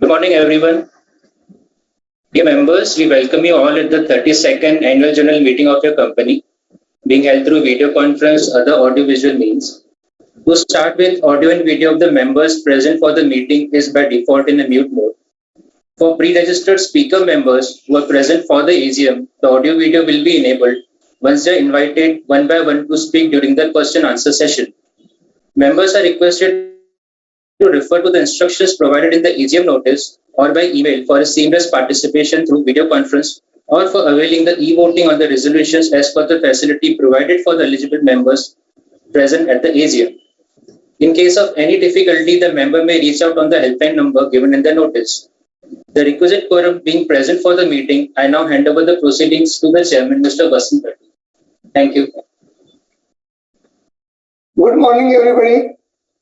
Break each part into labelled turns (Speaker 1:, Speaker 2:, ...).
Speaker 1: Good morning, everyone. Dear members, we welcome you all at the 32nd Annual General Meeting of your company, being held through video conference, other audiovisual means. To start with, audio and video of the members present for the meeting is by default in a mute mode. For pre-registered speaker members who are present for the AGM, the audio video will be enabled once they are invited one by one to speak during the question answer session. Members are requested to refer to the instructions provided in the AGM notice or by email for a seamless participation through video conference or for availing the e-voting on the resolutions as per the facility provided for the eligible members present at the AGM. In case of any difficulty, the member may reach out on the helpline number given in the notice. The requisite quorum being present for the meeting, I now hand over the proceedings to the chairman, Mr. Vasanth. Thank you.
Speaker 2: Good morning, everybody.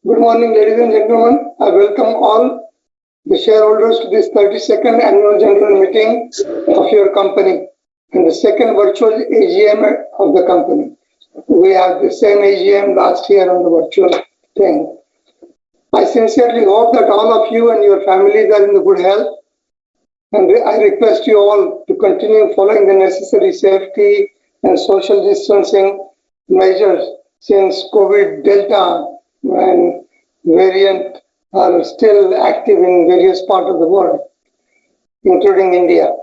Speaker 2: Good morning, ladies and gentlemen. I welcome all the shareholders to this 32nd Annual General Meeting of your company and the second virtual AGM of the company. We have the same AGM last year on the virtual thing. I sincerely hope that all of you and your families are in the good health, and I request you all to continue following the necessary safety and social distancing measures since COVID Delta and variant are still active in various parts of the world, including India.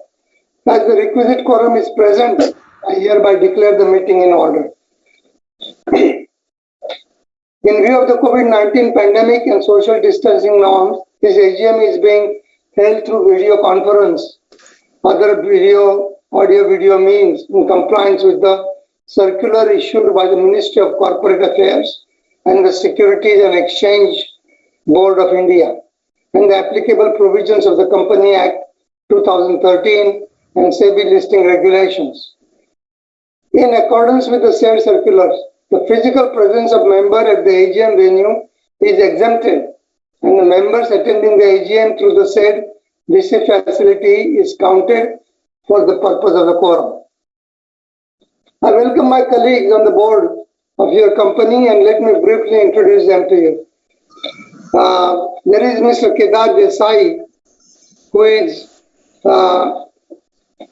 Speaker 2: As the requisite quorum is present, I hereby declare the meeting in order. In view of the COVID-19 pandemic and social distancing norms, this AGM is being held through video conference, other audio-video means in compliance with the circular issued by the Ministry of Corporate Affairs and the Securities and Exchange Board of India and the applicable provisions of the Company Act 2013 and SEBI listing regulations. In accordance with the said circulars, the physical presence of member at the AGM venue is exempted and the members attending the AGM through the said visit facility is counted for the purpose of the quorum. I welcome my colleagues on the board of your company and let me briefly introduce them to you. There is Mr. Kedar Desai, who is a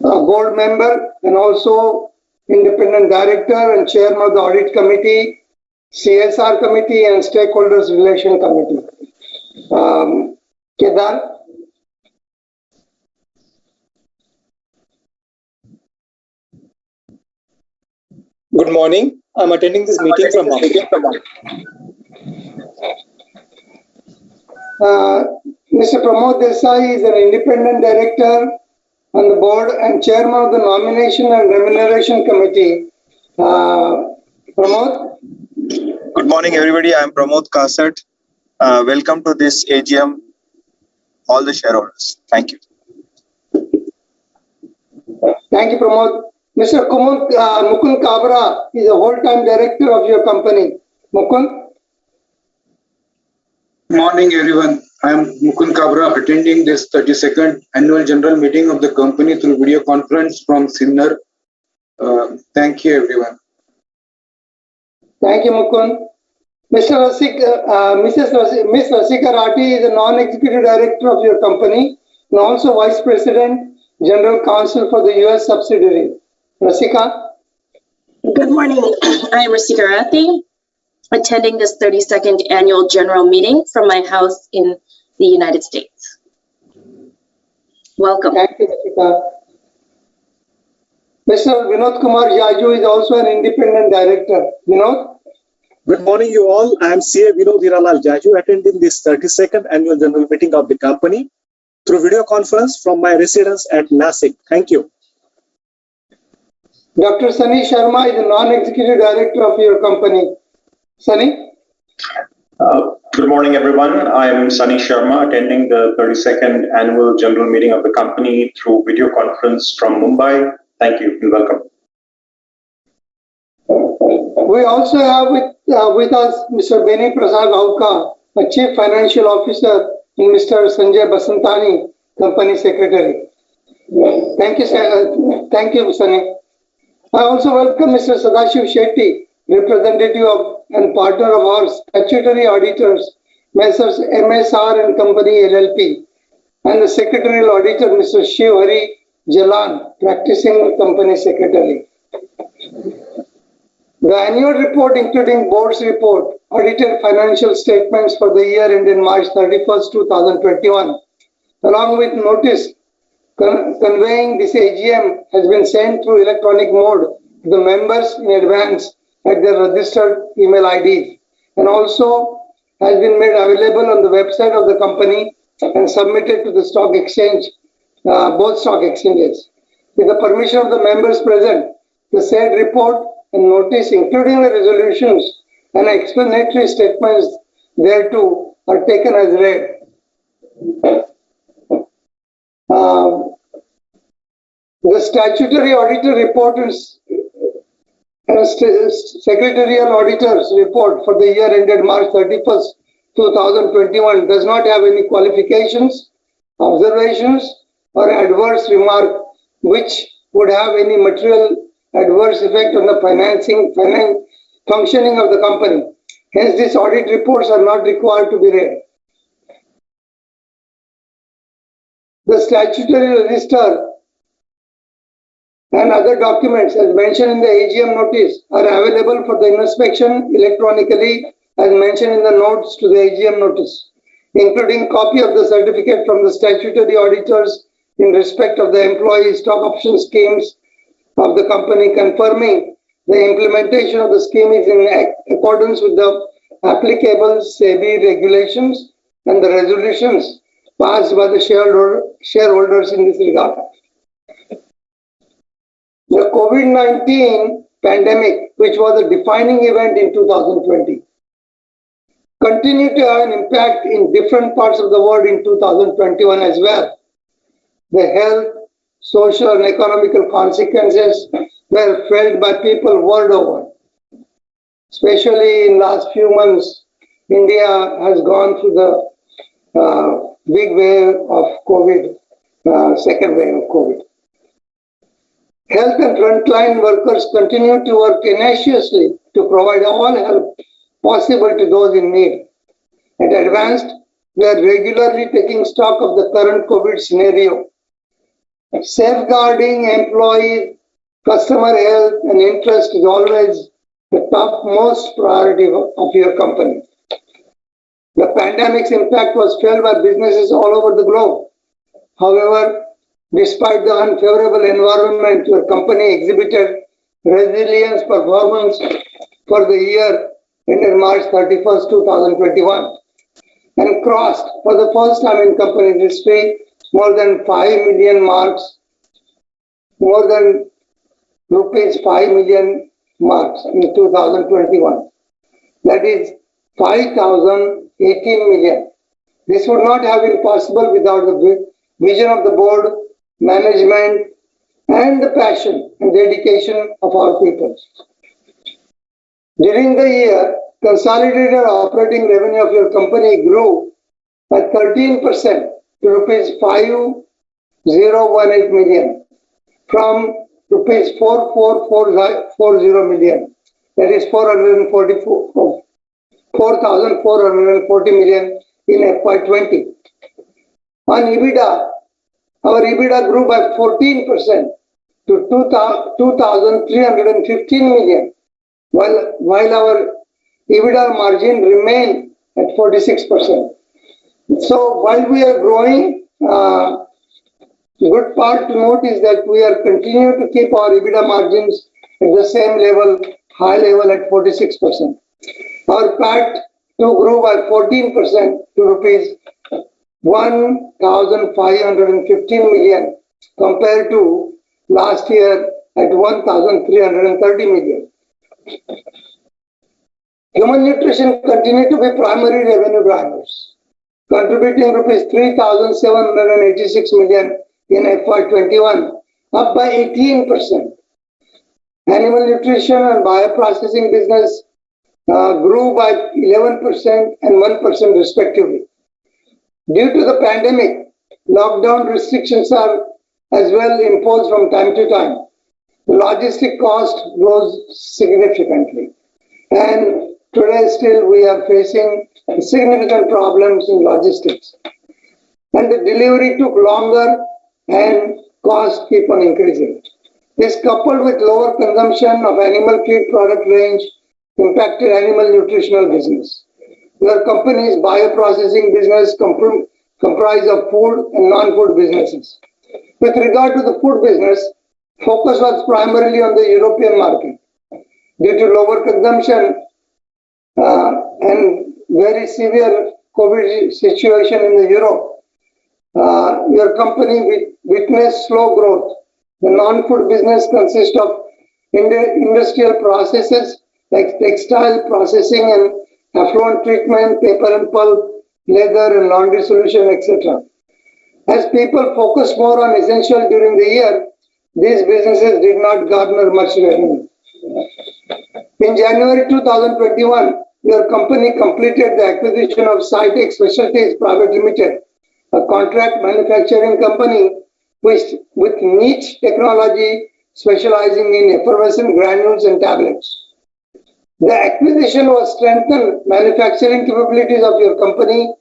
Speaker 2: board member and also independent director and chairman of the audit committee, CSR committee and stakeholders relation committee. Kedar.
Speaker 3: Good morning. I'm attending this meeting from Mumbai.
Speaker 2: Mr. Pramod Desai is an independent director on the board and chairman of the nomination and remuneration committee. Pramod?
Speaker 4: Good morning, everybody. I'm Pramod Kasat. Welcome to this AGM, all the shareholders. Thank you.
Speaker 2: Thank you, Pramod. Mr. Mukund Kabra is a whole-time director of your company. Mukund?
Speaker 5: Good morning, everyone. I am Mukund Kabra, attending this 32nd Annual General Meeting of the company through video conference from Sinnar. Thank you, everyone.
Speaker 2: Thank you, Mukund. Miss Rasika Rati is a non-executive director of your company and also vice president, general counsel for the US subsidiary. Rasika?
Speaker 6: Good morning. I am Rasika Rati, attending this 32nd Annual General Meeting from my house in the United States. Welcome.
Speaker 2: Thank you, Rasika. Mr. Vinod Kumar Jaju is also an independent director. Vinod?
Speaker 3: Good morning, you all. I am CA Vinod Hiralal Jaju, attending this 32nd Annual General Meeting of the company through video conference from my residence at Nasik. Thank you.
Speaker 2: Dr. Sunny Sharma is a non-executive director of your company. Sunny?
Speaker 7: Good morning, everyone. I am Sunny Sharma, attending the 32nd Annual General Meeting of the company through video conference from Mumbai. Thank you and welcome.
Speaker 2: We also have with us Mr. Beni Prasad Auka, a Chief Financial Officer, and Mr. Sanjay Basantani, Company Secretary. Thank you, thank you, Sunny. I also welcome Mr. Sadashiv Shetty, representative of and partner of our statutory auditors, Messrs. MSR and Company LLP, and the secretarial auditor, Mr. Shiv Hari Jalan, practicing company secretary. The annual report, including board's report, audited financial statements for the year ended March 31st, 2021, along with notice conveying this AGM, has been sent through electronic mode to the members in advance at their registered email IDs, and also has been made available on the website of the company and submitted to the stock exchange, both stock exchanges. With the permission of the members present, the said report and notice, including the resolutions and explanatory statements thereto, are taken as read. The statutory auditor report and secretarial auditor's report for the year ended March 31st, 2021 does not have any qualifications, observations, or adverse remark which would have any material adverse effect on the functioning of the company. Hence, these audit reports are not required to be read. The statutory register and other documents as mentioned in the AGM notice are available for the inspection electronically as mentioned in the notes to the AGM notice, including copy of the certificate from the statutory auditors in respect of the employee stock option schemes of the company, confirming the implementation of the scheme is in accordance with the applicable SEBI regulations and the resolutions passed by the shareholders in this regard. The COVID-19 pandemic, which was a defining event in 2020, continued to have an impact in different parts of the world in 2021 as well. The health, social and economical consequences were felt by people world over. Especially in last few months, India has gone through the big wave of COVID, second wave of COVID. Health and frontline workers continue to work tenaciously to provide all help possible to those in need. At Advanced, we are regularly taking stock of the current COVID scenario. Safeguarding employee, customer health and interest is always the topmost priority of your company. The pandemic's impact was felt by businesses all over the globe. However, despite the unfavorable environment, your company exhibited resilience performance for the year ended March 31st, 2021, and crossed for the first time in company history more than 5 million marks, more than rupees 5 million marks in 2021. That is 5,018 million. This would not have been possible without the vision of the board, management, and the passion and dedication of our people. During the year, consolidated operating revenue of your company grew by 13% to rupees 5,018 million from rupees 4,440 million. That is 4,440 million in FY20. On EBITDA, our EBITDA grew by 14% to 2,315 million, while our EBITDA margin remained at 46%. So while we are growing, the good part to note is that we are continuing to keep our EBITDA margins at the same level, high level at 46%. Our PAT too grew by 14% to rupees 1,515 million compared to last year at 1,330 million. Human nutrition continued to be primary revenue drivers, contributing rupees 3,786 million in FY21, up by 18%. Animal nutrition and bioprocessing business grew by 11% and 1% respectively. Due to the pandemic, lockdown restrictions are as well imposed from time to time. The logistic cost rose significantly, and today still we are facing significant problems in logistics. and the delivery took longer and costs keep on increasing. This, coupled with lower consumption of animal feed product range, impacted animal nutritional business. Your company's bioprocessing business comprise of food and non-food businesses. With regard to the food business, focus was primarily on the European market. Due to lower consumption and very severe COVID situation in the Europe, your company witnessed slow growth. The non-food business consists of industrial processes like textile processing and effluent treatment, paper and pulp, leather and laundry solution, etc. As people focused more on essential during the year, these businesses did not garner much revenue. In January 2021, your company completed the acquisition of Cytec Specialties Private Limited, a contract manufacturing company with niche technology specializing in effervescent granules and tablets. The acquisition was strengthened manufacturing capabilities of your company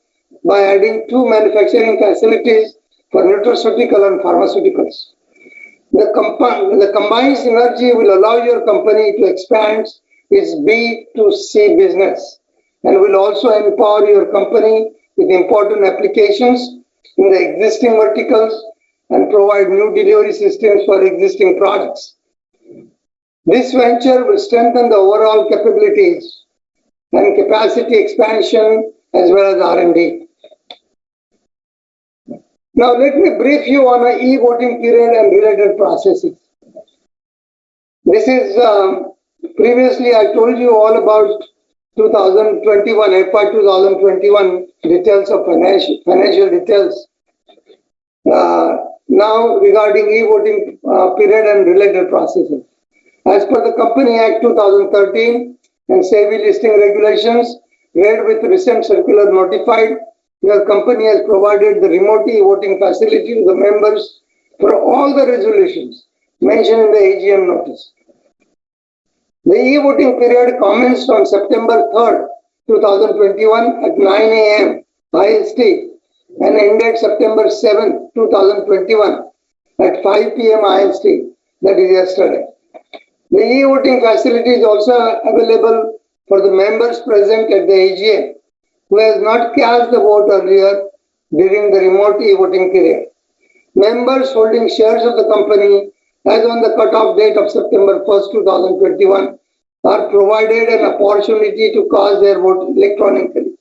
Speaker 2: by adding 2 manufacturing facilities for nutraceutical and pharmaceuticals. The combined synergy will allow your company to expand its B2C business and will also empower your company with important applications in the existing verticals and provide new delivery systems for existing products. This venture will strengthen the overall capabilities and capacity expansion as well as R&D. Now let me brief you on an e-voting period and related processes. This is previously I told you all about 2021, FY 2021 details of financial details. Now regarding e-voting period and related processes. As per the Company Act 2013 and SEBI listing regulations, read with recent circular notified, your company has provided the remote e-voting facility to the members for all the resolutions mentioned in the AGM notice. The e-voting period commenced on September 3rd, 2021 at 9 a.m. IST and ended September 7th, 2021 at 5 p.m. IST, that is yesterday. The e-voting facility is also available for the members present at the AGM who has not cast the vote earlier during the remote e-voting period. Members holding shares of the company as on the cutoff date of September 1st, 2021 are provided an opportunity to cast their vote electronically.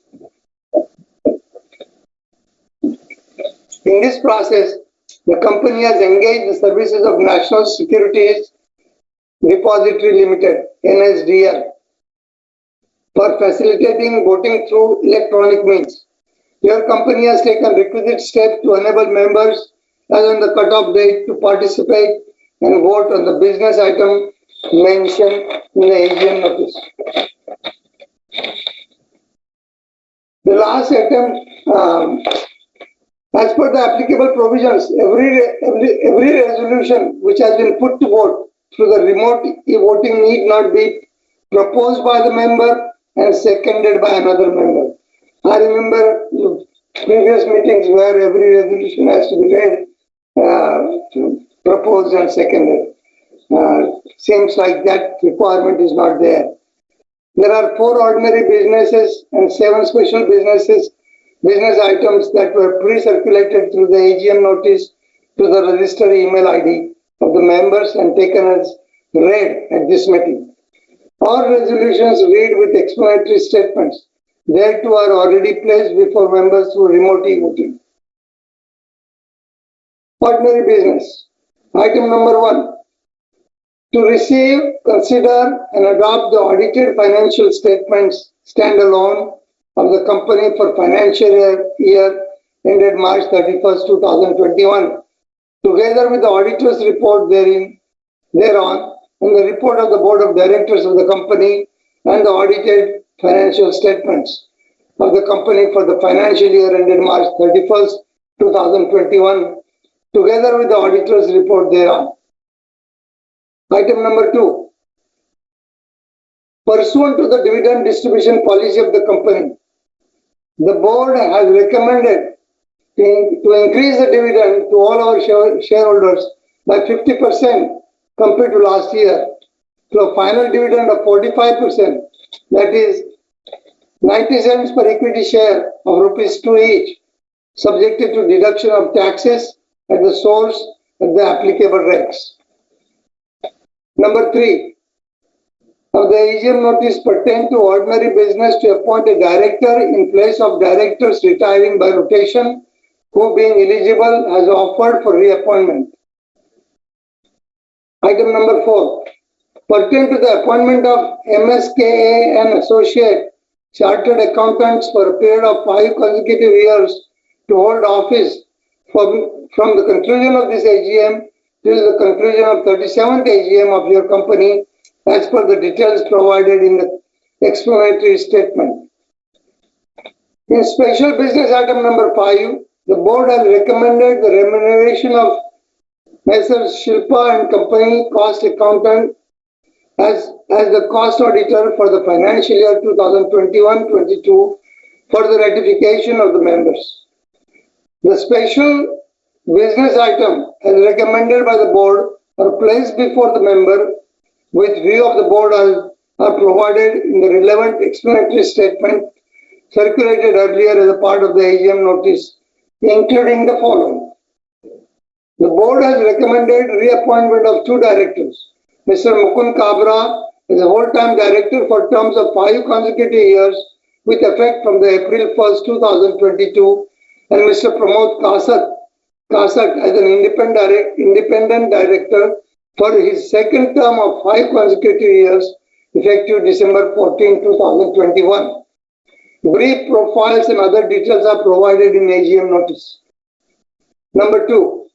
Speaker 2: In this process, the company has engaged the services of National Securities Depository Limited, NSDL, for facilitating voting through electronic means. Your company has taken requisite steps to enable members as on the cutoff date to participate and vote on the business item mentioned in the AGM notice. The last item, as per the applicable provisions, every resolution which has been put to vote through the remote e-voting need not be proposed by the member and seconded by another member. I remember previous meetings where every resolution has to be read, proposed and seconded. Seems like that requirement is not there. There are 4 ordinary businesses and 7 special business items that were pre-circulated through the AGM notice to the registered email ID of the members and taken as read at this meeting. All resolutions read with explanatory statements. They too are already placed before members through remote e-voting. Ordinary business. Item number 1. To receive, consider and adopt the audited financial statements standalone of the company for financial year ended March 31st, 2021, together with the auditor's report thereon, and the report of the board of directors of the company and the audited financial statements of the company for the financial year ended March 31st, 2021, together with the auditor's report thereon. Item number 2. Pursuant to the dividend distribution policy of the company, the board has recommended to increase the dividend to all our shareholders by 50% compared to last year, to a final dividend of 45%, that is 90 cents per equity share of rupees 2 each, subjected to deduction of taxes at the source at the applicable rates. Number 3. Of the AGM notice pertain to ordinary business to appoint a director in place of directors retiring by rotation, who being eligible has offered for reappointment. Item number 4. Pertain to the appointment of MSKA and Associate Chartered Accountants for a period of 5 consecutive years to hold office from the conclusion of this AGM till the conclusion of 37th AGM of your company, as per the details provided in the explanatory statement. In special business item number 5, the board has recommended the remuneration of Messrs. Shilpa and Company Cost Accountant as the cost auditor for the financial year 2021-22 for the ratification of the members. The special business item as recommended by the board are placed before the member with view of the board are provided in the relevant explanatory statement circulated earlier as a part of the AGM notice, including the following. The board has recommended reappointment of 2 directors, Mr. Mukund Kabra as a whole-time director for terms of 5 consecutive years with effect from the April 1st, 2022, and Mr. Pramod Kasat as an independent director for his second term of 5 consecutive years, effective December 14, 2021. Brief profiles and other details are provided in AGM notice. Number 2.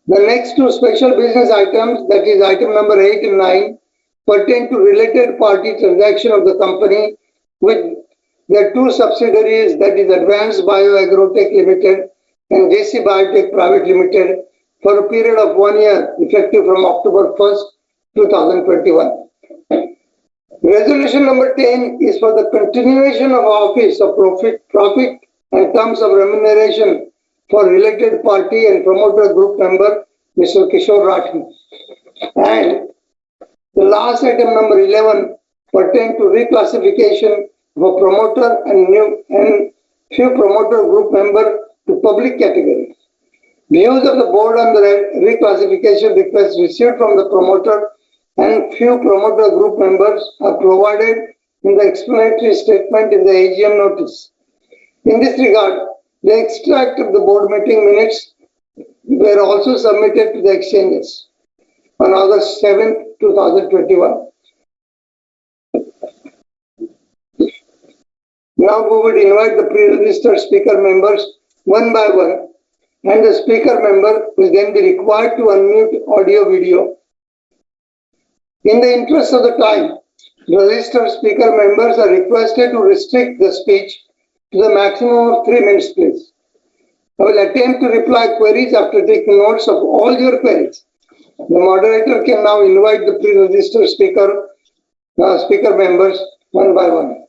Speaker 2: The next 2 special business items, that is item number 8 and 9, pertain to related party transaction of the company with their 2 subsidiaries, that is Advanced Bio Agrotech Limited and JC Biotech Private Limited, for a period of 1 year, effective from October 1st, 2021. Resolution number 10 is for the continuation of office of profit and terms of remuneration for related party and promoter group member, Mr. Kishore Rathi. And the last item number 11 pertain to reclassification of a promoter and few promoter group member to public category. Views of the board on the reclassification request received from the promoter and few promoter group members are provided in the explanatory statement in the AGM notice. In this regard, the extract of the board meeting minutes were also submitted to the exchanges on August 7, 2021. Now we would invite the pre-registered speaker members one by one, and the speaker member will then be required to unmute audio video. In the interest of the time, registered speaker members are requested to restrict the speech to the maximum of 3 minutes, please. I will attempt to reply queries after taking notes of all your queries. The moderator can now invite the pre-registered speaker members one by one.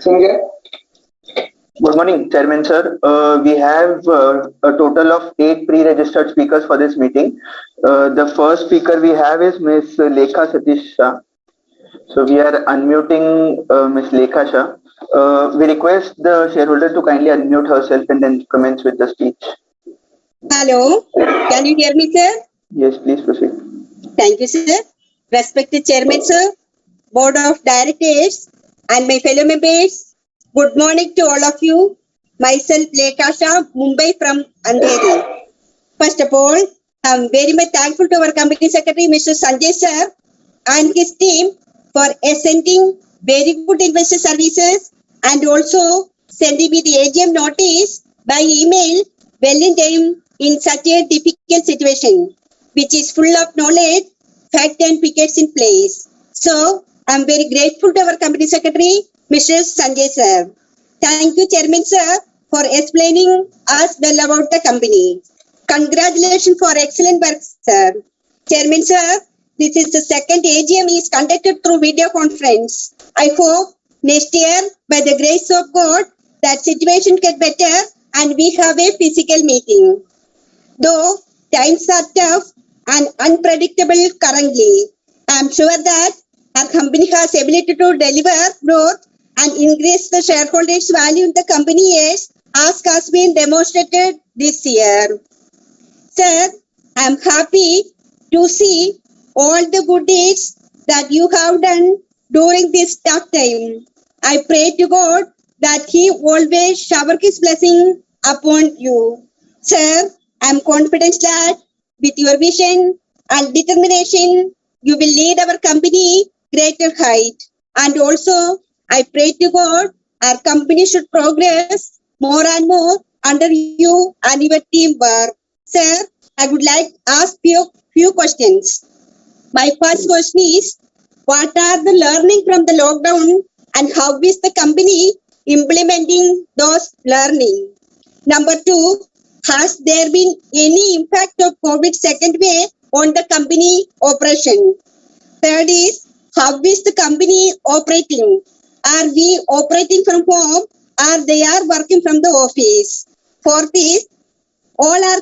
Speaker 2: Sanjay?
Speaker 8: Good morning, Chairman sir. We have a total of 8 pre-registered speakers for this meeting. The first speaker we have is Ms. Lekha Satish Shah. So we are unmuting Ms. Lekha Shah. We request the shareholder to kindly unmute herself and then commence with the speech.
Speaker 9: Hello, can you hear me, sir?
Speaker 8: Yes, please proceed.
Speaker 9: Thank you, sir. Respected Chairman, sir, Board of Directors, and my fellow members, good morning to all of you. Myself, Lekha Shah, Mumbai from Andheri. First of all, I'm very much thankful to our Company Secretary, Mr. Sanjay sir, and his team for sending very good investor services and also sending me the AGM notice by email well in time in such a difficult situation, which is full of knowledge, fact and figures in place. So, I'm very grateful to our Company Secretary, Mr. Sanjay sir. Thank you, Chairman sir, for explaining us well about the company. Congratulations for excellent work, sir. Chairman sir, this is the second AGM is conducted through video conference. I hope next year, by the grace of God, that situation get better and we have a physical meeting. Though times are tough and unpredictable currently, I am sure that our company has ability to deliver growth and increase the shareholders' value in the coming years, as has been demonstrated this year. Sir, I am happy to see all the good deeds that you have done during this tough time. I pray to God that He always shower His blessing upon you. Sir, I am confident that with your vision and determination, you will lead our company greater height. And also, I pray to God our company should progress more and more under you and your teamwork. Sir, I would like to ask you few questions. My first question is, what are the learning from the lockdown and how is the company implementing those learning? Number two, has there been any impact of COVID second wave on the company operation? Third is, how is the company operating? Are we operating from home or they are working from the office? Fourth is, all our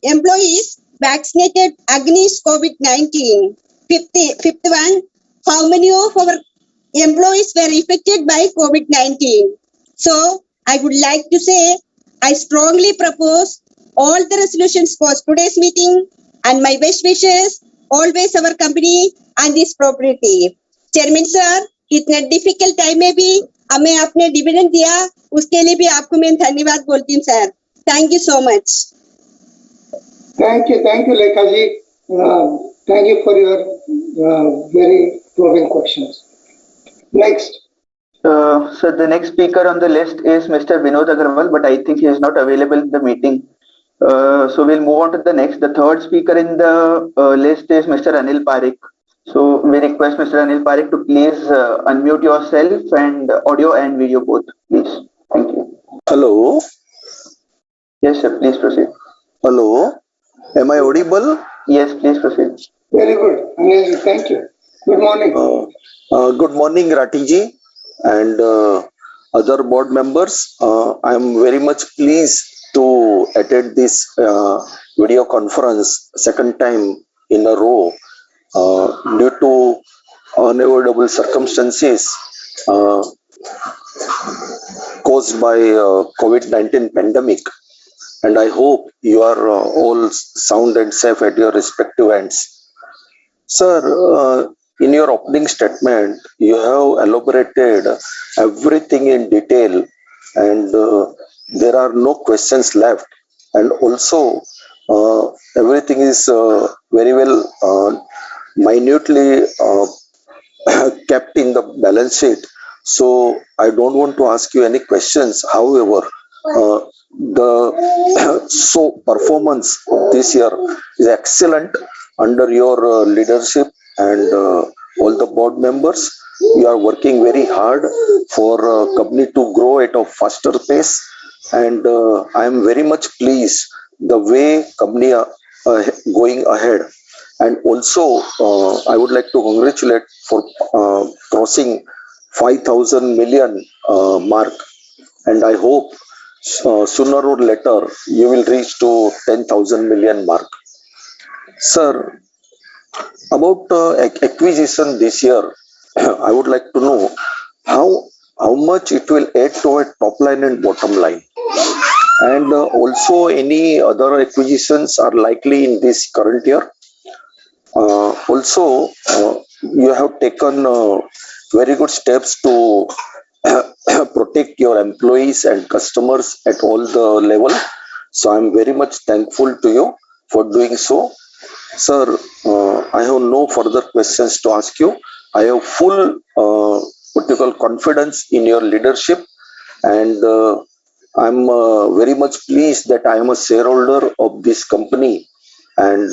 Speaker 9: employees vaccinated against COVID-19. Fifth one, how many of our employees were affected by COVID-19? So I would like to say, I strongly propose all the resolutions for today's meeting and my best wishes, always our company and this proprietary. Chairman sir, इतने difficult time में भी हमें आपने dividend दिया, उसके लिए भी आपको मैं धन्यवाद बोलती हूँ sir. Thank you so much.
Speaker 2: Thank you, Lekhaji. Thank you for your very probing questions. Next.
Speaker 8: So the next speaker on the list is Mr. Vinod Agarwal, but I think he is not available in the meeting. So we'll move on to the next. The third speaker in the list is Mr. Anil Parikh. So we request Mr. Anil Parikh to please unmute yourself and audio and video both, please. Thank you.
Speaker 10: Hello.
Speaker 8: Yes, sir. Please proceed.
Speaker 10: Hello. Am I audible?
Speaker 8: Yes, please proceed.
Speaker 2: Very good. Anil, thank you. Good morning.
Speaker 10: Good morning, Ratiji and other board members. I am very much pleased to attend this video conference second time in a row due to unavoidable circumstances caused by COVID-19 pandemic. And I hope you are all sound and safe at your respective ends. Sir, in your opening statement, you have elaborated everything in detail and there are no questions left. And also, everything is very well minutely kept in the balance sheet. So I don't want to ask you any questions. However, the performance of this year is excellent under your leadership and all the board members. You are working very hard for company to grow at a faster pace, and I am very much pleased the way company are going ahead. And also, I would like to congratulate for crossing 5,000 million mark, and I hope sooner or later you will reach to 10,000 million mark. Sir, about acquisition this year, I would like to know how much it will add to a top line and bottom line, and also any other acquisitions are likely in this current year. Also, you have taken very good steps to protect your employees and customers at all the level. So I'm very much thankful to you for doing so. Sir, I have no further questions to ask you. I have full confidence in your leadership, and I'm very much pleased that I am a shareholder of this company. And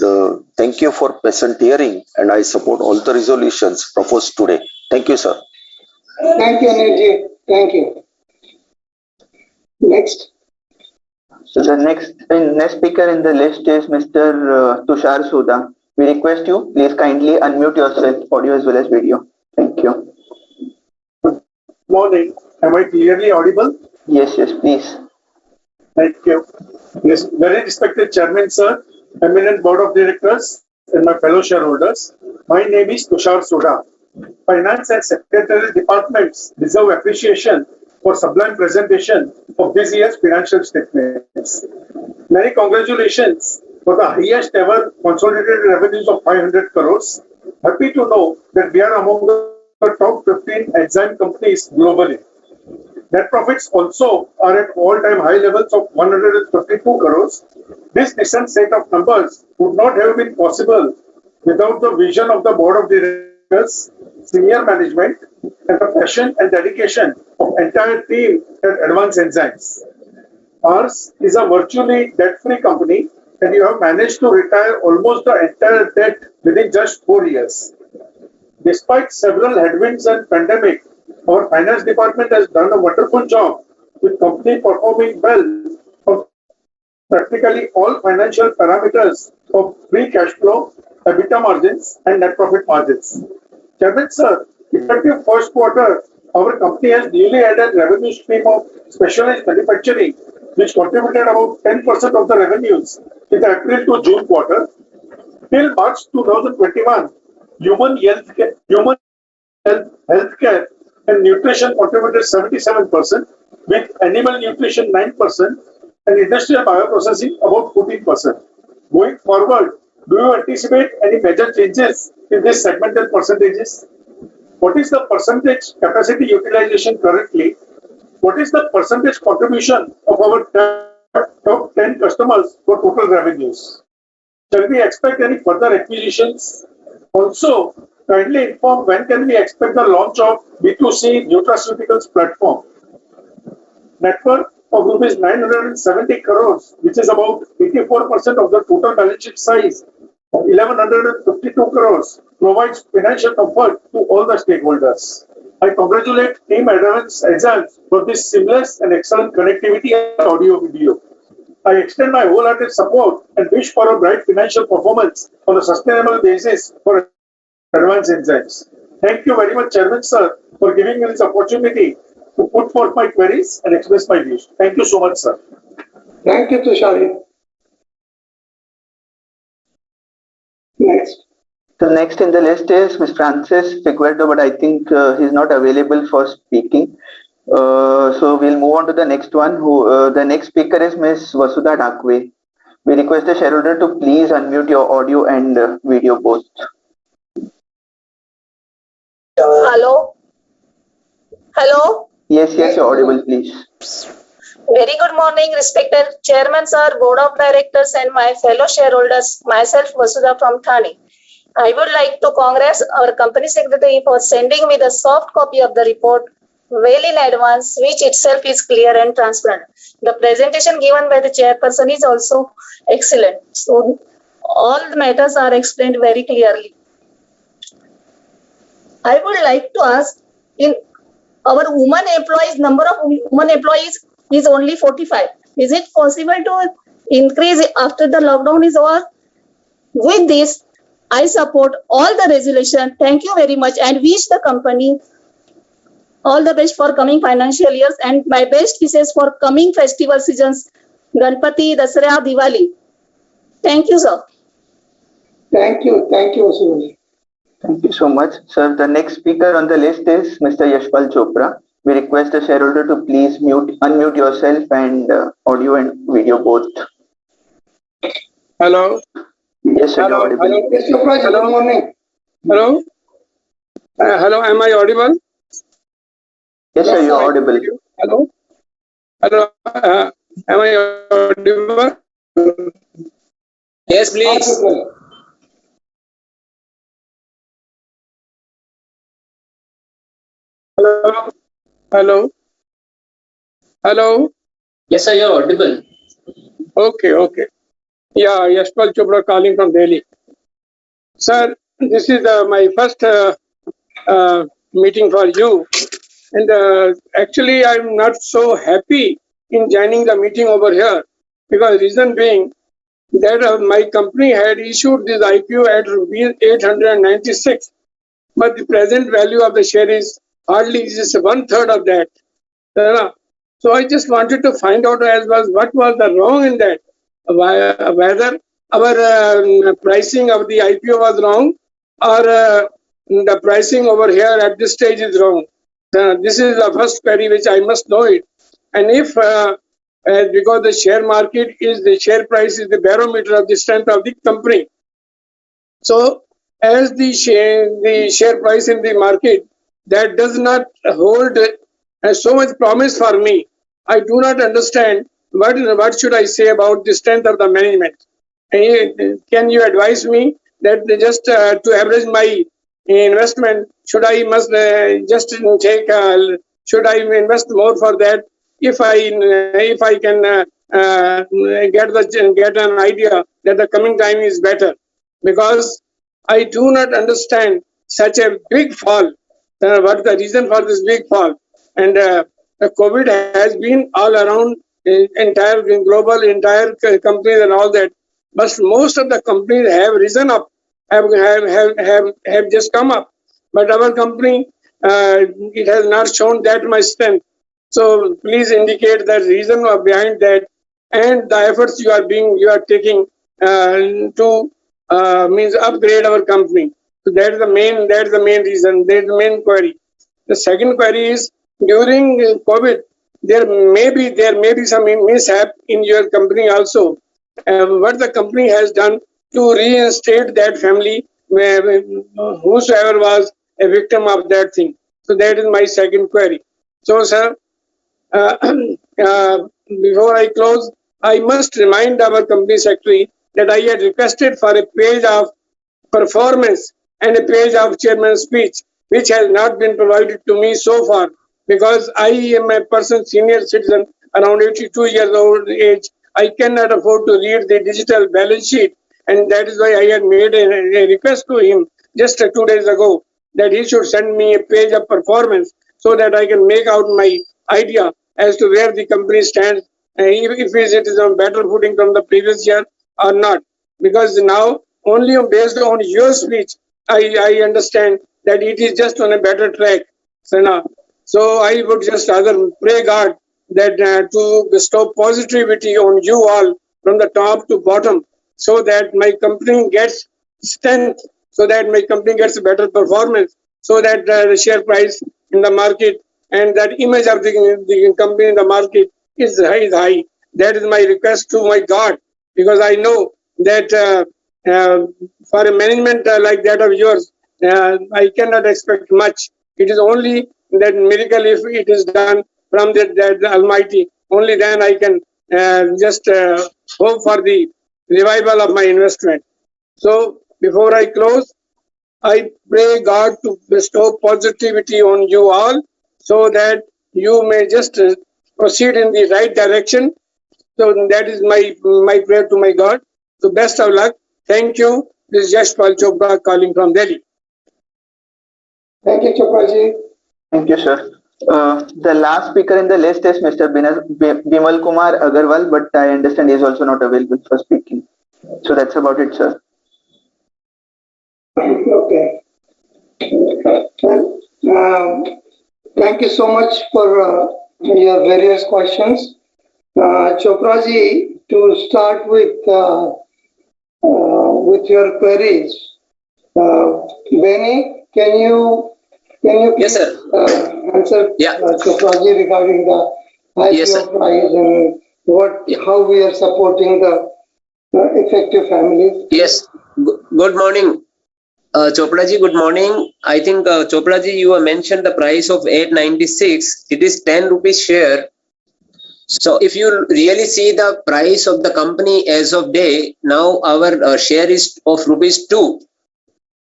Speaker 10: thank you for patient hearing, and I support all the resolutions proposed today. Thank you, sir.
Speaker 2: Thank you, Anilji. Thank you. Next.
Speaker 8: So the next speaker in the list is Mr. Tushar Soda. We request you, please kindly unmute yourself, audio as well as video. Thank you.
Speaker 3: Good morning. Am I clearly audible?
Speaker 8: Yes, please.
Speaker 3: Thank you. Yes, very respected Chairman, sir, eminent Board of Directors, and my fellow shareholders. My name is Tushar Soda. Finance and Secretarial Departments deserve appreciation for sublime presentation of this year's financial statements. Many congratulations for the highest ever consolidated revenues of 500 crores. Happy to know that we are among the top 15 enzyme companies globally. Net profits also are at all-time high levels of 152 crores. This decent set of numbers would not have been possible without the vision of the Board of Directors, senior management, and the passion and dedication of entire team at Advanced Enzymes. Ours is a virtually debt-free company, and you have managed to retire almost the entire debt within just 4 years. Despite several headwinds and pandemic, our finance department has done a wonderful job with company performing well on practically all financial parameters of free cash flow, EBITDA margins, and net profit margins. Chairman, sir, effective first quarter, our company has newly added revenue stream of specialized manufacturing, which contributed about 10% of the revenues in the April to June quarter. Till March 2021, human healthcare and nutrition contributed 77%, with animal nutrition 9% and industrial bioprocessing about 14%. Going forward, do you anticipate any major changes in this segmental percentages? What is the percentage capacity utilization currently? What is the percentage contribution of our top 10 customers for total revenues? Shall we expect any further acquisitions? Also, kindly inform when can we expect the launch of B2C nutraceuticals platform? Net worth of rupees 970 crores, which is about 84% of the total balance sheet size of 1152 crores, provides financial comfort to all the stakeholders. I congratulate Team Advanced Enzymes for this seamless and excellent connectivity and audio video. I extend my wholehearted support and wish for a bright financial performance on a sustainable basis for Advanced Enzymes. Thank you very much, Chairman, sir, for giving me this opportunity to put forth my queries and express my views. Thank you so much, sir.
Speaker 2: Thank you, Tushari. Next.
Speaker 8: So next in the list is Ms. Francis Figueredo, but I think he's not available for speaking. So we'll move on to the next one. The next speaker is Ms. Vasudha Dakwe. We request the shareholder to please unmute your audio and video both.
Speaker 11: Hello? Hello?
Speaker 8: Yes, you're audible, please.
Speaker 11: Very good morning, respected Chairman, sir, Board of Directors, and my fellow shareholders. Myself, Vasudha from Thane. I would like to congratulate our company secretary for sending me the soft copy of the report well in advance, which itself is clear and transparent. The presentation given by the chairperson is also excellent. So all the matters are explained very clearly. I would like to ask, in our women employees, number of women employees is only 45. Is it possible to increase after the lockdown is over? With this, I support all the resolution. Thank you very much and wish the company all the best for coming financial years and my best wishes for coming festival seasons, Ganpati, Dasara, Diwali. Thank you, sir.
Speaker 2: Thank you, Vasudha.
Speaker 8: Thank you so much, sir. The next speaker on the list is Mr. Yashwal Chopra. We request the shareholder to please unmute yourself and audio and video both.
Speaker 12: Hello.
Speaker 8: Yes, sir.
Speaker 12: Hello.
Speaker 2: Hello. Yes, Chopra, good morning.
Speaker 12: Hello. Hello. Am I audible?
Speaker 8: Yes, sir. You're audible.
Speaker 12: Hello. Hello. Am I audible?
Speaker 1: Yes, please.
Speaker 12: Hello. Hello. Hello.
Speaker 1: Yes, sir, you're audible.
Speaker 12: Okay. Yeah, Yashwal Chopra calling from Delhi. Sir, this is my first meeting for you. And actually, I'm not so happy in joining the meeting over here because reason being that my company had issued this IPO at rupees 896, but the present value of the share is hardly just 1/3 of that. So I just wanted to find out what was the wrong in that, whether our pricing of the IPO was wrong, or the pricing over here at this stage is wrong. This is the first query which I must know it. And if because the share market is the share price is the barometer of the strength of the company. So as the share price in the market that does not hold so much promise for me, I do not understand what should I say about the strength of the management. Can you advise me that just to average my investment, should I just take should I invest more for that if I can get an idea that the coming time is better, because I do not understand such a big fall. What the reason for this big fall? And the COVID has been all around entire global, entire companies and all that. But most of the companies have risen up, have just come up. But our company, it has not shown that much strength. So please indicate the reason behind that and the efforts you are taking to means upgrade our company. So that is the main reason. That is the main query. The second query is during COVID, there may be some mishap in your company also. What the company has done to reinstate that family, whosoever was a victim of that thing. So that is my second query. So, sir, before I close, I must remind our company secretary that I had requested for a page of performance and a page of chairman's speech, which has not been provided to me so far, because I am a person, senior citizen, around 82 years old age. I cannot afford to read the digital balance sheet, and that is why I had made a request to him just 2 days ago that he should send me a page of performance so that I can make out my idea as to where the company stands, if it is on better footing from the previous year or not. Because now, only based on your speech, I understand that it is just on a better track. So I would just rather pray God that to bestow positivity on you all from the top to bottom, so that my company gets strength, so that my company gets a better performance, so that the share price in the market and that image of the company in the market is high. That is my request to my God, because I know that for a management like that of yours, I cannot expect much. It is only that miracle if it is done from the Almighty. Only then I can just hope for the revival of my investment. So before I close, I pray God to bestow positivity on you all, so that you may just proceed in the right direction. So that is my prayer to my God. So best of luck. Thank you. This is Yashwal Chopra calling from Delhi.
Speaker 2: Thank you, Chopraji.
Speaker 8: Thank you, sir. The last speaker in the list is Mr. Bimal Kumar Agarwal, but I understand he is also not available for speaking. So that's about it, sir.
Speaker 2: Okay. Thank you so much for your various questions. Chopraji, to start with your queries, Benny, can you
Speaker 1: Yes, sir.
Speaker 2: answer Chopraji regarding the IPO price and how we are supporting the effective families?
Speaker 13: Yes. Good morning, Chopraji. Good morning. I think Chopraji, you mentioned the price of 896. It is 10 rupees share. So if you really see the price of the company as of day, now our share is of rupees 2.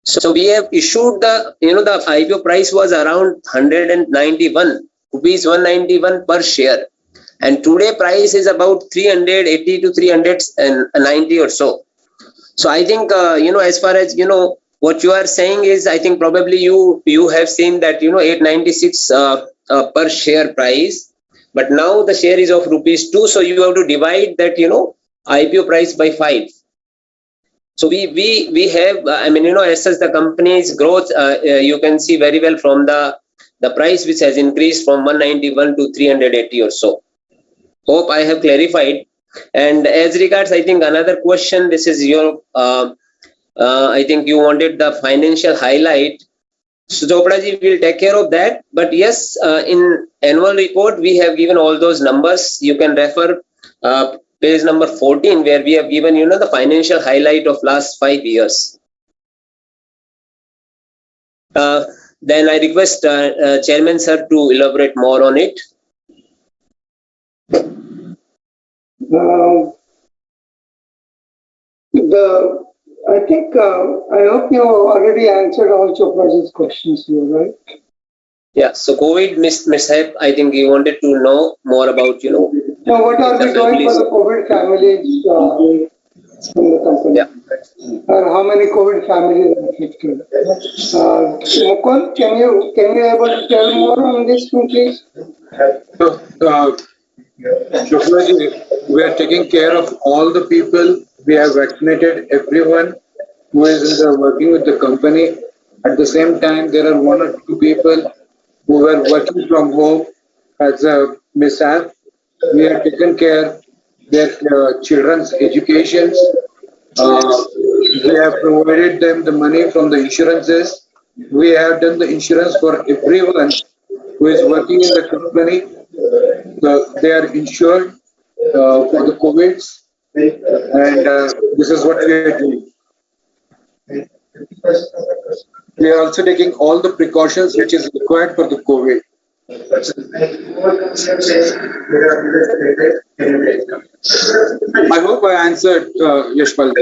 Speaker 13: So we have issued the IPO price was around 191 rupees, 191 per share, and today price is about 380 to 390 or so. So I think as far as what you are saying is, I think probably you have seen that 896 per share price, but now the share is of rupees 2, so you have to divide that IPO price by 5. So we have, as such, the company's growth, you can see very well from the the price which has increased from 191 to 380 or so. Hope I have clarified. And as regards, I think another question, this is your, I think you wanted the financial highlight. So Chopra ji will take care of that. But yes, in annual report, we have given all those numbers. You can refer page number 14, where we have given, the financial highlight of last 5 years. Then I request Chairman Sir to elaborate more on it.
Speaker 2: I think, I hope you already answered all Chopra's questions here, right?
Speaker 13: Yeah, so COVID mishap, I think you wanted to know more about,
Speaker 2: Now, what are we doing for the COVID families in the company?
Speaker 13: Yeah.
Speaker 2: How many COVID families are affected? Mukul, can you able to tell more on this, please?
Speaker 5: Chopraji, we are taking care of all the people. We have vaccinated everyone who is working with the company. At the same time, there are 1 or 2 people who were working from home as a mishap. We have taken care their children's education. We have provided them the money from the insurances. We have done the insurance for everyone who is working in the company. They are insured for the COVID, and this is what we are doing. We are also taking all the precautions which is required for the COVID. I hope I answered, Yashwal.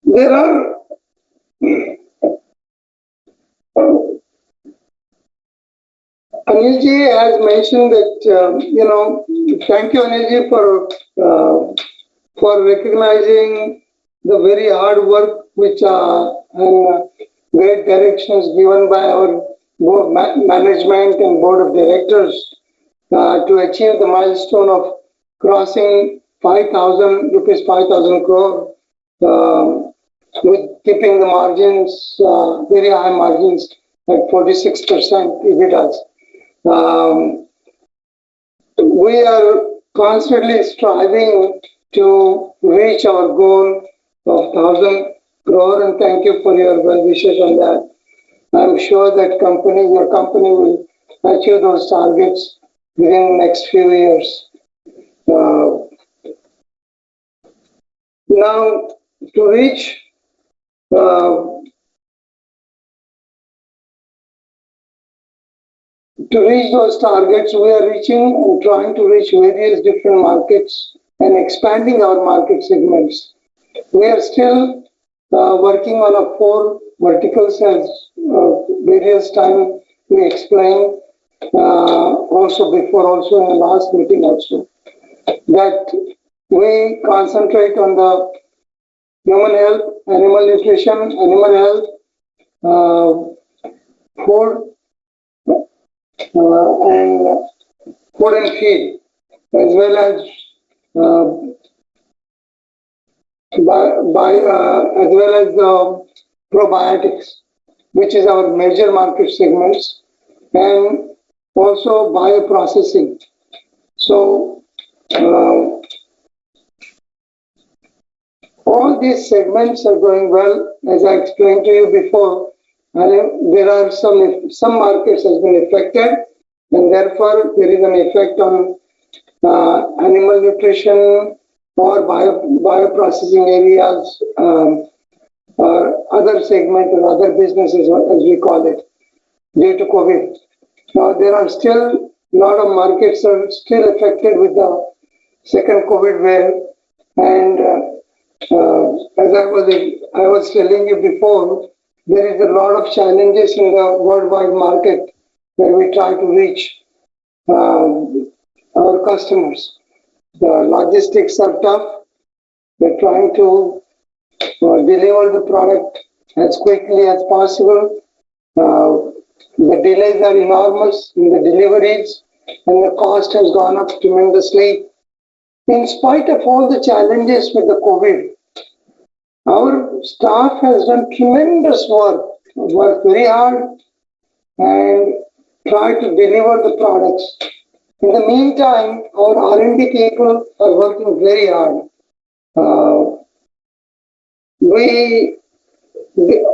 Speaker 2: There are Anilji has mentioned that, thank you Anilji for recognizing the very hard work which and great directions given by our board management and board of directors to achieve the milestone of crossing 5,000 crore with keeping the margins, very high margins at 46% EBITDA. We are constantly striving to reach our goal of 1,000 crore, and thank you for your well wishes on that. I'm sure that your company will achieve those targets within the next few years. Now, to reach those targets, we are trying to reach various different markets and expanding our market segments. We are still working on a 4 verticals as various time we explained also in the last meeting also, that we concentrate on the human health, animal nutrition, animal health, food, and food and feed, as well as probiotics, which is our major market segments, and also bioprocessing. So all these segments are going well, as I explained to you before. There are some markets has been affected, and therefore there is an effect on animal nutrition or bioprocessing areas, or other segment or other businesses, as we call it, due to COVID. Now there are still a lot of markets are still affected with the second COVID wave, and as I was telling you before, there is a lot of challenges in the worldwide market where we try to reach our customers. The logistics are tough. We're trying to deliver the product as quickly as possible. The delays are enormous in the deliveries, and the cost has gone up tremendously. In spite of all the challenges with the COVID, our staff has done tremendous worked very hard and tried to deliver the products. In the meantime, our R&D people are working very hard.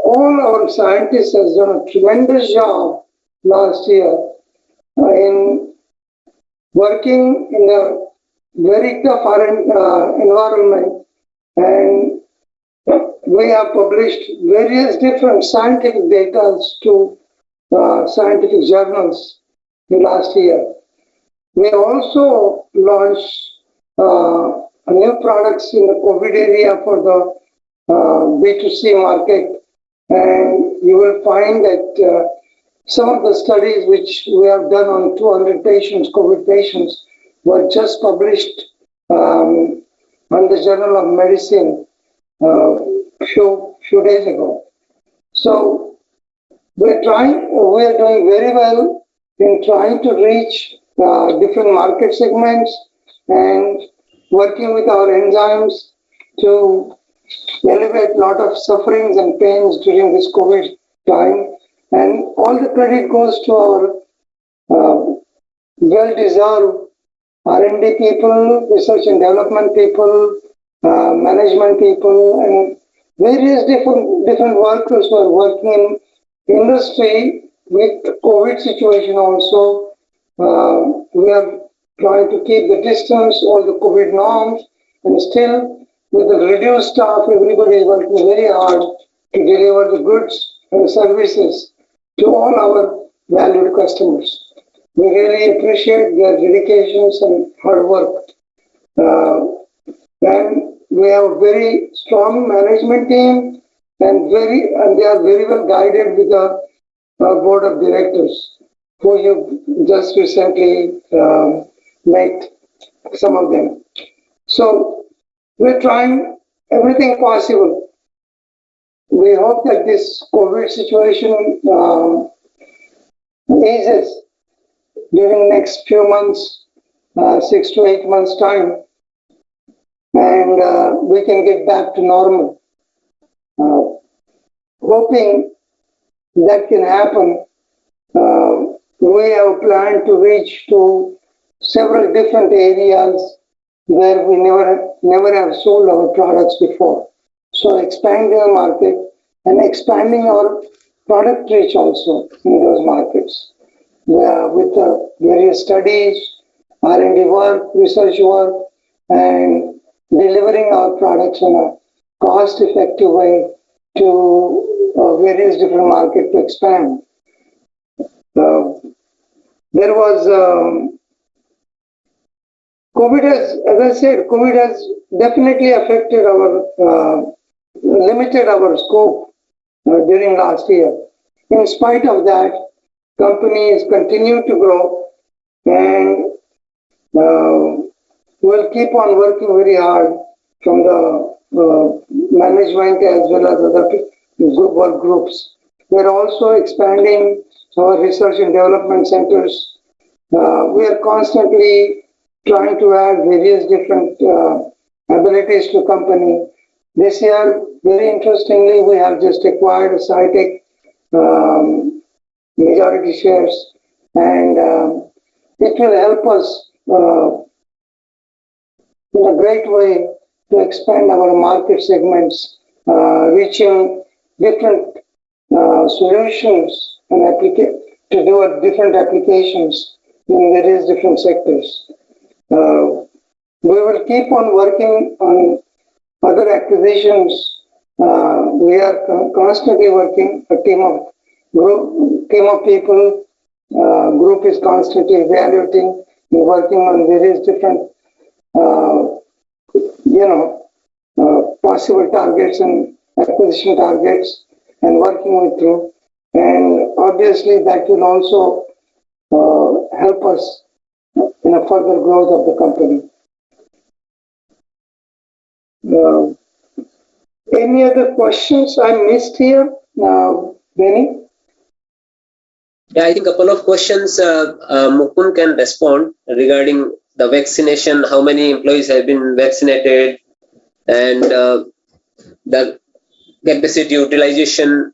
Speaker 2: All our scientists has done a tremendous job last year in working in a very tough environment, and we have published various different scientific data to scientific journals in last year. We also launched new products in the COVID area for the B2C market, and you will find that some of the studies which we have done on 200 patients, COVID patients, were just published on the Journal of Medicine few days ago. So we are doing very well in trying to reach different market segments and working with our enzymes to alleviate a lot of sufferings and pains during this COVID time. And all the credit goes to our well-deserved R&D people, research and development people, management people, and various different workers who are working in industry with COVID situation also. We are trying to keep the distance, all the COVID norms, and still with the reduced staff, everybody is working very hard to deliver the goods and services to all our valued customers. We really appreciate their dedications and hard work. And we have a very strong management team, and they are very well guided with the board of directors, who you just recently met some of them. So we're trying everything possible. We hope that this COVID situation eases during next few months, 6 to 8 months time, and we can get back to normal. Hoping that can happen, we have planned to reach to several different areas where we never have sold our products before. So expanding the market and expanding our product reach also in those markets. With various studies, R&D work, research work, and delivering our products in a cost-effective way to various different markets to expand. There was COVID has definitely affected our limited our scope during last year. In spite of that, companies continue to grow, and we'll keep on working very hard from the management as well as other work groups. We're also expanding our research and development centers. We are constantly trying to add various different abilities to company. This year, very interestingly, we have just acquired a SciTech majority shares, and it will help us in a great way to expand our market segments, reaching different solutions and to do different applications in various different sectors. We will keep on working on other acquisitions. We are constantly working, a team of people. Group is constantly evaluating and working on various different, possible targets and acquisition targets, and working with through. And obviously, that will also help us in a further growth of the company. Any other questions I missed here, Benny?
Speaker 13: Yeah, I think a couple of questions Mukund can respond regarding the vaccination, how many employees have been vaccinated, and the capacity utilization,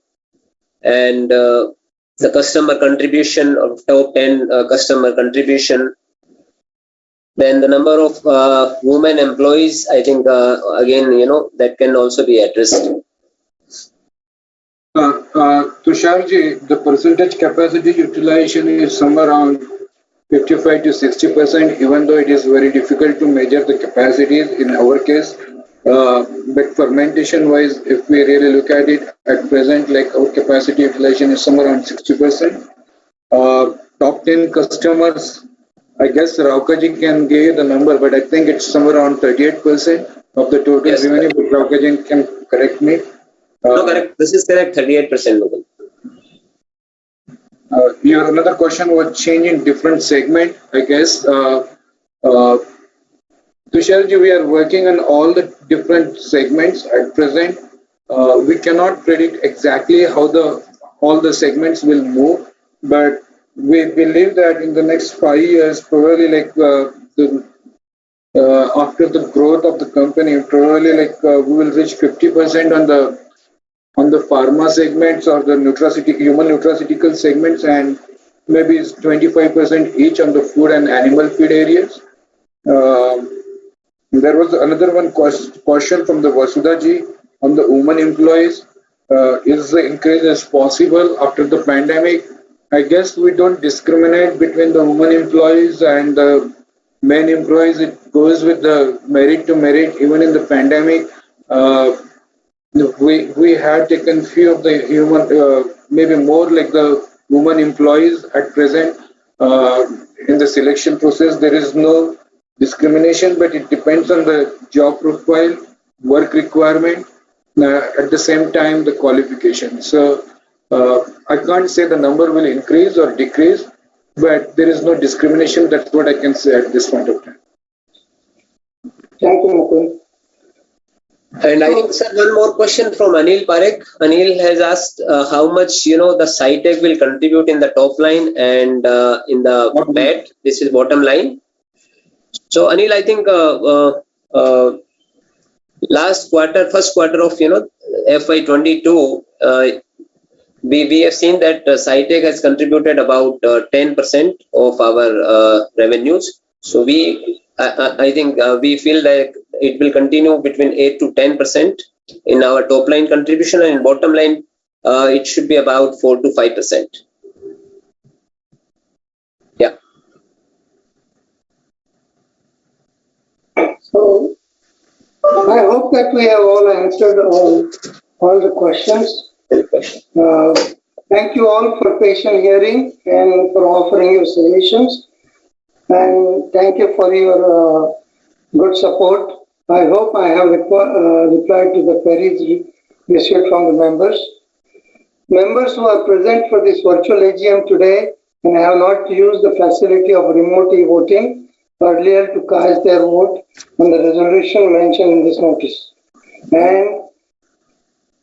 Speaker 13: and the customer contribution of top 10 customer contribution. Then the number of women employees, I think again, that can also be addressed.
Speaker 5: Tusharji, the percentage capacity utilization is somewhere around 55 to 60%, even though it is very difficult to measure the capacities in our case. But fermentation wise, if we really look at it at present, like our capacity utilization is somewhere around 60%. Top 10 customers, I guess Raukaji can give you the number, but I think it's somewhere around 38% of the total revenue. But Raukaji can correct me.
Speaker 13: No, correct. This is correct. 38%.
Speaker 5: Your another question was change in different segment, I guess. Tusharji, we are working on all the different segments at present. We cannot predict exactly how all the segments will move, but we believe that in the next 5 years, probably like after the growth of the company, probably like we will reach 50% on the pharma segments or the human nutraceutical segments, and maybe it's 25% each on the food and animal feed areas. There was another one question from the Vasudha ji on the women employees. Is the increase possible after the pandemic? I guess we don't discriminate between the women employees and the men employees. It goes with the merit to merit. Even in the pandemic, we had taken few of the human, maybe more like the women employees at present. In the selection process, there is no discrimination, but it depends on the job profile, work requirement, at the same time the qualification. So I can't say the number will increase or decrease, but there is no discrimination. That's what I can say at this point of time.
Speaker 2: Thank you, Mukul.
Speaker 13: And I think, sir, one more question from Anil Parikh. Anil has asked how much, the SciTech will contribute in the top line and in the BAT. This is bottom line. So, Anil, I think first quarter of, FY22, we have seen that SciTech has contributed about 10% of our revenues. So I think we feel that it will continue between 8 to 10% in our top line contribution, and in bottom line, it should be about 4 to 5%. Yeah.
Speaker 2: So I hope that we have all answered all the questions. Thank you all for patient hearing and for offering your suggestions. And thank you for your good support. I hope I have replied to the queries received from the members. Members who are present for this virtual AGM today and have not used the facility of remote e-voting earlier to cast their vote on the resolution mentioned in this notice, and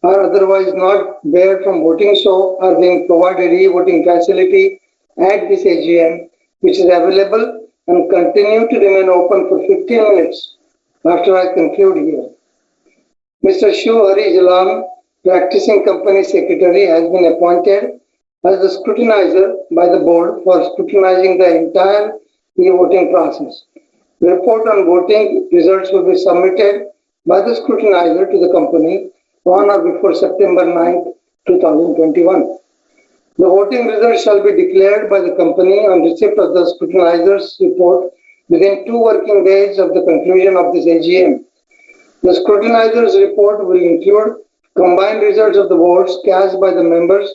Speaker 2: are otherwise not barred from voting, so are being provided e-voting facility at this AGM, which is available and continue to remain open for 15 minutes after I conclude here. Mr. Shiv Hari Jalan, practicing company secretary, has been appointed as the scrutinizer by the board for scrutinizing the entire e-voting process. The report on voting results will be submitted by the scrutinizer to the company on or before September 9, 2021. The voting results shall be declared by the company on receipt of the scrutinizer's report within 2 working days of the conclusion of this AGM. The scrutinizer's report will include combined results of the votes cast by the members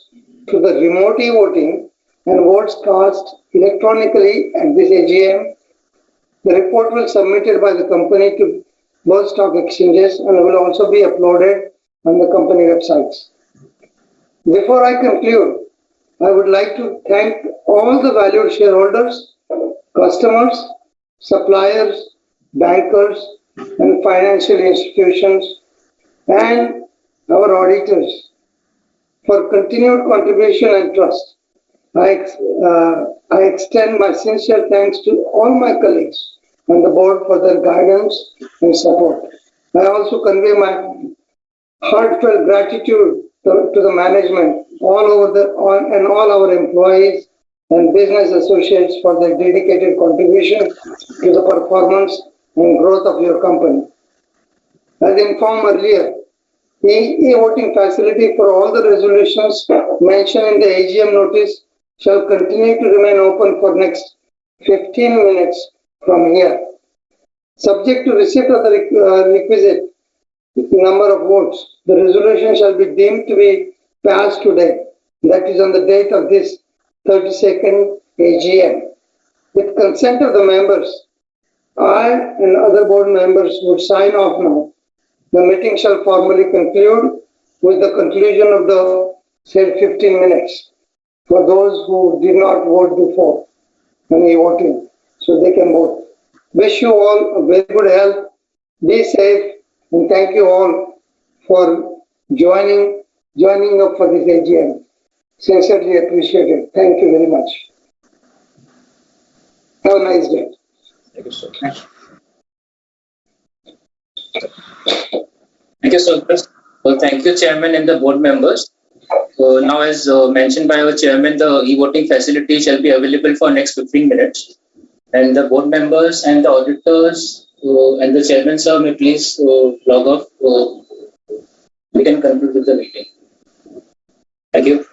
Speaker 2: through the remote e-voting and votes cast electronically at this AGM. The report will be submitted by the company to both stock exchanges and will also be uploaded on the company websites. Before I conclude, I would like to thank all the valued shareholders, customers, suppliers, bankers, and financial institutions, and our auditors for continued contribution and trust. I extend my sincere thanks to all my colleagues and the board for their guidance and support. I also convey my heartfelt gratitude to the management, and all our employees and business associates for their dedicated contribution to the performance and growth of your company. As informed earlier, the e-voting facility for all the resolutions mentioned in the AGM notice shall continue to remain open for next 15 minutes from here. Subject to receipt of the requisite number of votes, the resolution shall be deemed to be passed today. That is on the date of this 32nd AGM. With consent of the members, I and other board members would sign off now. The meeting shall formally conclude with the conclusion of the said 15 minutes for those who did not vote before when voting, so they can vote. Wish you all a very good health. Be safe, and thank you all for joining up for this AGM. Sincerely appreciated. Thank you very much. Have a nice day.
Speaker 1: Thank you so much. Thank you so much. Well, thank you, Chairman and the board members. Now, as mentioned by our Chairman, the e-voting facility shall be available for next 15 minutes. And the board members and the auditors and the Chairman, sir, may please log off. We can conclude with the meeting. Thank you.